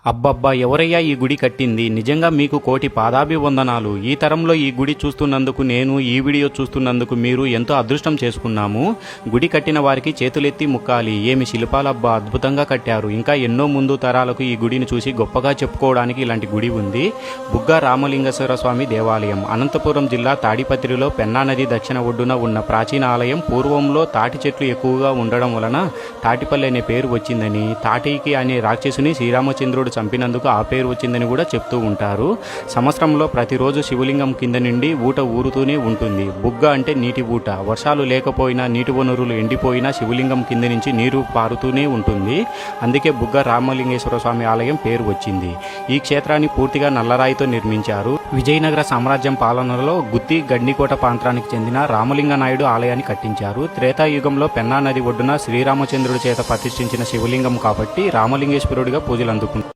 అబ్బబ్బా! ఎవరయ్యా ఈ గుడి కట్టింది? నిజంగా మీకు కోటి పాదాభివందనాలు. ఈ తరంలో ఈ గుడి చూస్తున్నందుకు నేను, ఈ వీడియో చూస్తున్నందుకు మీరు ఎంతో అదృష్టం చేసుకున్నాము. గుడి కట్టిన వారికి చేతులెత్తి ముక్కాలి. ఏమి శిల్పాలబ్బా! అద్భుతంగా కట్టారు. ఇంకా ఎన్నో ముందు తరాలకు ఈ గుడిని చూసి గొప్పగా చెప్పుకోవడానికి ఇలాంటి గుడి ఉంది. బుగ్గ రామలింగేశ్వర స్వామి దేవాలయం అనంతపురం జిల్లా తాడిపత్రిలో పెన్నా నది దక్షిణ ఒడ్డున ఉన్న ప్రాచీన ఆలయం. పూర్వంలో తాటి చెట్లు ఎక్కువగా ఉండడం వలన తాటిపల్లి అనే పేరు వచ్చిందని, తాటికి అనే రాక్షసుని శ్రీరామచంద్రుడు చంపినందుకు ఆ పేరు వచ్చిందని కూడా చెప్తూ ఉంటారు. సంవత్సరంలో ప్రతిరోజు శివలింగం కింద నుండి ఊట ఊరుతూనే ఉంటుంది. బుగ్గ అంటే నీటి ఊట. వర్షాలు లేకపోయినా, నీటి వనరులు ఎండిపోయినా శివలింగం కింద నుంచి నీరు పారుతూనే ఉంటుంది. అందుకే బుగ్గ రామలింగేశ్వర స్వామి ఆలయం పేరు వచ్చింది. ఈ క్షేత్రాన్ని పూర్తిగా నల్లరాయితో నిర్మించారు. విజయనగర సామ్రాజ్యం పాలనలో గుత్తి గండికోట ప్రాంతానికి చెందిన రామలింగ నాయుడు ఆలయాన్ని కట్టించారు. త్రేతాయుగంలో పెన్నా నది ఒడ్డున శ్రీరామచంద్రుడి చేత ప్రతిష్ఠించిన శివలింగం కాబట్టి రామలింగేశ్వరుడిగా పూజలు అందుకుంటారు.